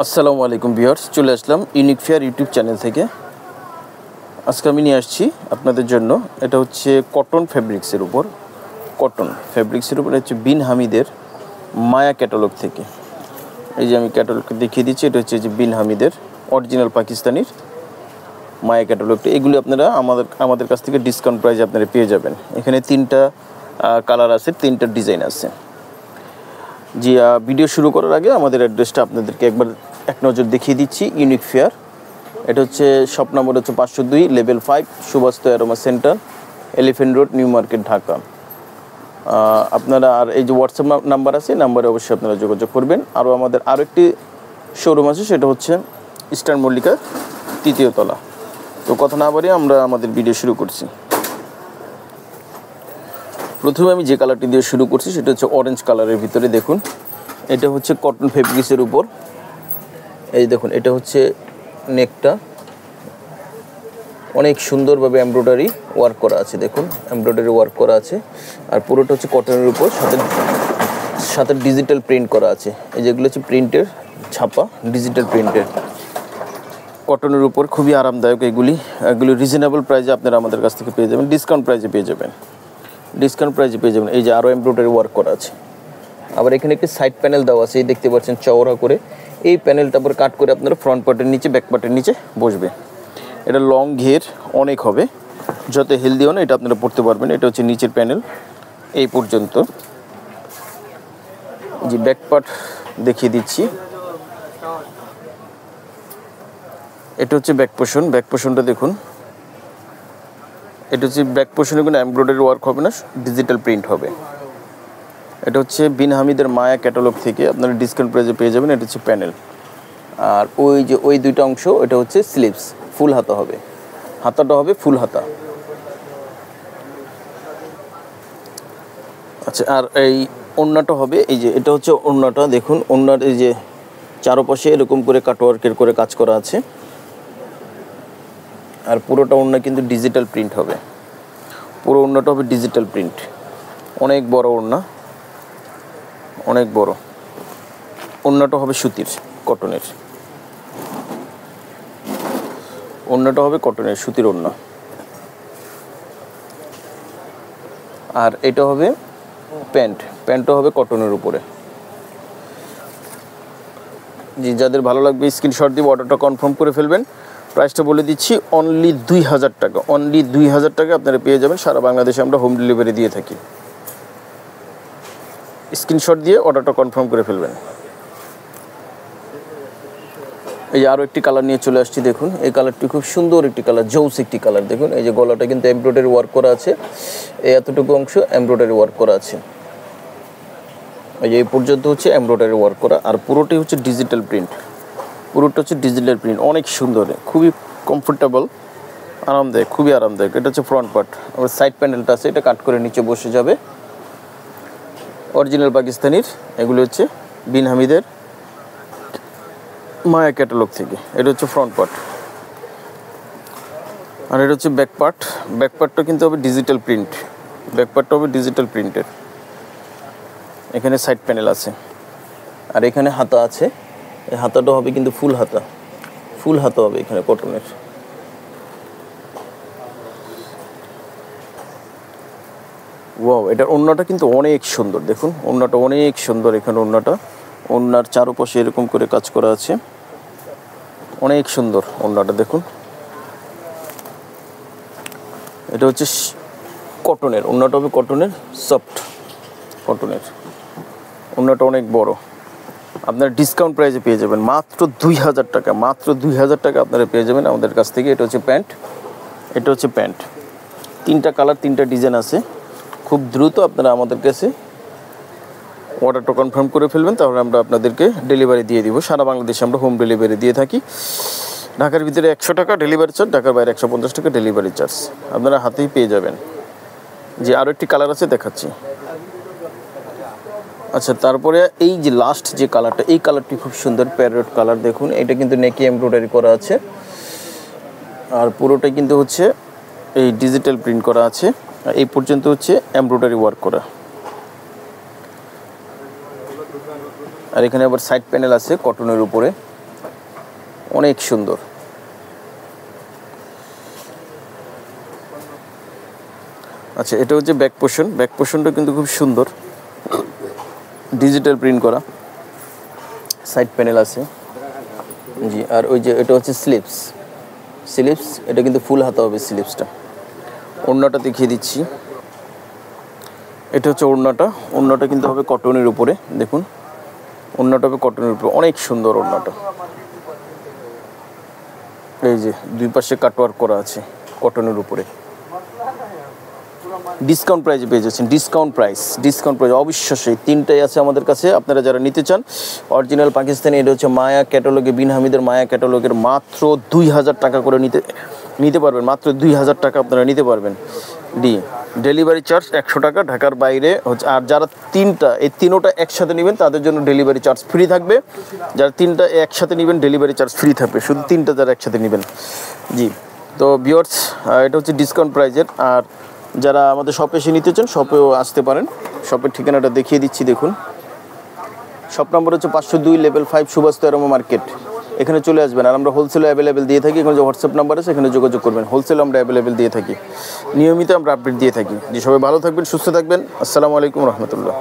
আসসালামু আলাইকুম ভিউয়ার্স, চলে আসলাম ইউনিক ফেয়ার ইউটিউব চ্যানেল থেকে। আজকে আমি নিয়ে আসছি আপনাদের জন্য, এটা হচ্ছে কটন ফেব্রিক্সের উপর হচ্ছে বিন হামিদের মায়া ক্যাটালগ থেকে। এই যে আমি ক্যাটালগটা দেখিয়ে দিচ্ছি, এটা হচ্ছে যে বিন হামিদের অরিজিনাল পাকিস্তানির মায়া ক্যাটালগটা। এগুলি আপনারা আমাদের কাছ থেকে ডিসকাউন্ট প্রাইসে আপনারা পেয়ে যাবেন। এখানে 3টা কালার আছে, 3টা ডিজাইন আছে। জি, ভিডিও শুরু করার আগে আমাদের অ্যাড্রেসটা আপনাদেরকে এক নজর দেখিয়ে দিচ্ছি। ইউনিক ফেয়ার, এটা হচ্ছে শপ নম্বর হচ্ছে 502 level 5 Subhash aroma centre, elephant road, new market, Dhaka. আপনারা আর এই যে হোয়াটসঅ্যাপ নাম্বার আছে, নাম্বারে অবশ্যই আপনারা যোগাযোগ করবেন। আমাদের একটি শোরুম আছে, সেটা হচ্ছে ইস্টার্ন মল্লিকা 3য় তলা। তো কথা না বাড়িয়ে আমরা আমাদের ভিডিও শুরু করছি। প্রথমে আমি যে কালারটি দিয়ে শুরু করছি সেটা হচ্ছে অরেঞ্জ কালারের ভিতরে। দেখুন, এটা হচ্ছে কটন ফেব্রিক্সের উপর। এই দেখুন, এটা হচ্ছে নেকটা অনেক সুন্দরভাবে এমব্রয়ডারি ওয়ার্ক করা আছে। দেখুন, এমব্রয়ডারি ওয়ার্ক করা আছে। আর পুরোটা হচ্ছে কটনের উপর, সাথে ডিজিটাল প্রিন্ট করা আছে। এই যেগুলো হচ্ছে প্রিন্টের ছাপা, ডিজিটাল প্রিন্টের কটনের উপর, খুবই আরামদায়ক। এগুলি রিজনেবল প্রাইসে আপনারা আমাদের কাছ থেকে পেয়ে যাবেন, ডিসকাউন্ট প্রাইসে পেয়ে যাবেন। এই যে আরও এমব্রয়ডারি ওয়ার্ক করা আছে। আবার এখানে একটি সাইড প্যানেল দেওয়া আছে, এই দেখতে পাচ্ছেন চওড়া করে। এই প্যানেলটা আবার কাট করে আপনারা ফ্রন্ট পার্টের নিচে, ব্যাক পার্টের নিচে বসবে। এটা লং ঘের অনেক হবে, যত হেলদি হন এটা আপনারা পড়তে পারবেন। এটা হচ্ছে নিচের প্যানেল এই পর্যন্ত। যে ব্যাক পার্ট দেখিয়ে দিচ্ছি, এটা হচ্ছে ব্যাক পোর্শনটা দেখুন। এটা হচ্ছে ব্যাক পোর্শনে কোনো এমব্রয়ডারি ওয়ার্ক হবে না, ডিজিটাল প্রিন্ট হবে। এটা হচ্ছে বিন হামিদের মায়া ক্যাটালগ থেকে আপনারা ডিসকাউন্ট প্রাইসে পেয়ে যাবেন। এটা হচ্ছে প্যানেল। আর ওই দুইটা অংশ, এটা হচ্ছে স্লিভস, ফুল হাতা হবে। হাতাটা হবে ফুল হাতা। আচ্ছা, আর এই ওড়নাটা হবে, এই যে এটা হচ্ছে ওড়নাটা। দেখুন, ওড়নার এই যে চারপাশে এরকম করে কাটওয়ার্কের করে কাজ করা আছে। আর পুরোটা ওড়না কিন্তু ডিজিটাল প্রিন্ট হবে। পুরো ওড়নাটা হবে ডিজিটাল প্রিন্ট। অনেক বড় ওড়না, অনেক বড়। ওড়নাটা হবে সুতির, কটনের। ওড়নাটা হবে কটনের, সুতির ওড়না। আর এটা হবে প্যান্টটা হবে কটনের উপরে। জি, যাদের ভালো লাগবে স্ক্রিনশট দিয়ে অর্ডারটা কনফার্ম করে ফেলবেন। প্রাইসটা বলে দিচ্ছি, অনলি 2000 টাকা। অনলি 2000 টাকা আপনারা পেয়ে যাবেন। সারা বাংলাদেশে আমরা হোম ডেলিভারি দিয়ে থাকি। স্ক্রিনশট দিয়ে অর্ডারটা কনফার্ম করে ফেলবেন। এই যে আরও একটি কালার নিয়ে চলে আসছি। দেখুন, এই কালারটি খুব সুন্দর একটি কালার, জৌস একটি কালার। দেখুন, এই যে গলাটা কিন্তু এমব্রয়ডারি ওয়ার্ক করা আছে। এই এতটুকু অংশ এমব্রয়ডারি ওয়ার্ক করা আছে। এই যে এই পর্যন্ত হচ্ছে এমব্রয়ডারি ওয়ার্ক করা। আর পুরোটাই হচ্ছে ডিজিটাল প্রিন্ট। অনেক সুন্দর, খুবই কমফোর্টেবল, আরামদায়ক, খুবই আরামদায়ক। এটা হচ্ছে ফ্রন্ট পার্ট। আবার সাইড প্যানেলটা আছে, এটা কাট করে নিচে বসে যাবে। অরিজিনাল পাকিস্তানির, এগুলো হচ্ছে বিন হামিদের মায়া ক্যাটালগ থেকে। এটা হচ্ছে ফ্রন্ট পার্ট। আর এটা হচ্ছে ব্যাক পার্টটা কিন্তু হবে ডিজিটাল প্রিন্ট। ডিজিটাল প্রিন্টের। এখানে সাইড প্যানেল আছে। আর এখানে হাতা আছে। এই হাতাটা হবে কিন্তু ফুল হাতা হবে এখানে কটনের। ওয়াও, এটার ওড়নাটা কিন্তু অনেক সুন্দর। দেখুন, ওড়নাটা অনেক সুন্দর। এখানে ওড়নার চারপাশে এরকম করে কাজ করা আছে। অনেক সুন্দর ওড়নাটা দেখুন। এটা হচ্ছে কটনের, ওড়নাটা হবে কটনের, সফট কটনের। ওড়নাটা অনেক বড়। আপনারা ডিসকাউন্ট প্রাইসে পেয়ে যাবেন মাত্র 2000 টাকা। মাত্র 2000 টাকা আপনারা পেয়ে যাবেন আমাদের কাছ থেকে। এটা হচ্ছে প্যান্ট। 3টা কালার, 3টা ডিজাইন আছে। খুব দ্রুত আপনারা আমাদের কাছে অর্ডারটা কনফার্ম করে ফেলবেন, তাহলে আমরা আপনাদেরকে ডেলিভারি দিয়ে দিব। সারা বাংলাদেশে আমরা হোম ডেলিভারি দিয়ে থাকি। ঢাকার ভিতরে 100 টাকা ডেলিভারি চার্জ, ঢাকার বাইরে 150 টাকা ডেলিভারি চার্জ। আপনারা হাতেই পেয়ে যাবেন। যে আরও একটি কালার আছে, দেখাচ্ছি। আচ্ছা, তারপরে এই যে লাস্ট যে কালারটা, এই কালারটি খুব সুন্দর, প্যারট কালার। দেখুন, এটা কিন্তু নেকে এমব্রয়ডারি করা আছে। আর পুরোটাই কিন্তু হচ্ছে এই ডিজিটাল প্রিন্ট করা আছে। এই পর্যন্ত হচ্ছে এমব্রয়ডারি ওয়ার্ক করা। আর এখানে আবার সাইড প্যানেল আছে কটনের উপরে। অনেক সুন্দর। আচ্ছা, এটা হচ্ছে ব্যাক পোর্শন। ব্যাক পোর্শনটা কিন্তু খুব সুন্দর, ডিজিটাল প্রিন্ট করা, সাইড প্যানেল আছে জি। আর ওই যে এটা হচ্ছে স্লিপস, এটা কিন্তু ফুল হাতা হবে স্লিপসটা। ওড়নাটা দেখিয়ে দিচ্ছি, এটা হচ্ছে ওড়নাটা কিন্তু হবে কটনের উপরে। দেখুন ওড়নাটা হবে কটনের উপরে, অনেক সুন্দর ওড়নাটা। এই যে দুই পাশে কাটওয়ার্ক করা আছে কটনের উপরে। ডিসকাউন্ট প্রাইসে পেয়ে যাচ্ছেন, ডিসকাউন্ট প্রাইস অবশ্যই। তিনটাই আছে আমাদের কাছে, আপনারা যারা নিতে চান অরিজিনাল পাকিস্তানি। এটা হচ্ছে মায়া ক্যাটালগে, বিন হামিদের মায়া ক্যাটালগের মাত্র 2000 টাকা করে নিতে পারবেন, মাত্র 2000 টাকা আপনারা নিতে পারবেন। ডেলিভারি চার্জ 100 টাকা ঢাকার বাইরে হচ্ছে। আর যারা তিনোটা একসাথে নেবেন তাদের জন্য ডেলিভারি চার্জ ফ্রি থাকবে। যারা তিনটা একসাথে নেবেন ডেলিভারি চার্জ ফ্রি থাকবে, শুধু তিনটা যারা একসাথে নেবেন জি। তো ভিউয়ার্স, এটা হচ্ছে ডিসকাউন্ট প্রাইজের। আর যারা আমাদের শপে এসে নিতে চান শপেও আসতে পারেন। শপের ঠিকানাটা দেখিয়ে দিচ্ছি, দেখুন। শপ নম্বর হচ্ছে 502 লেভেল 5 সুভাষ তেরোমা মার্কেট। এখানে চলে আসবেন। আর আমরা হোলসেলও অ্যাভেলেবেল দিয়ে থাকি। এখানে যে হোয়াটসঅ্যাপ নাম্বার আছে এখানে যোগাযোগ করবেন। হোলসেল আমরা অ্যাভেলেবেল দিয়ে থাকি, নিয়মিত আমরা আপডেট দিয়ে থাকি। যে সবাই ভালো থাকবেন, সুস্থ থাকবেন। আসসালামু আলাইকুম রহমতুল্লাহ।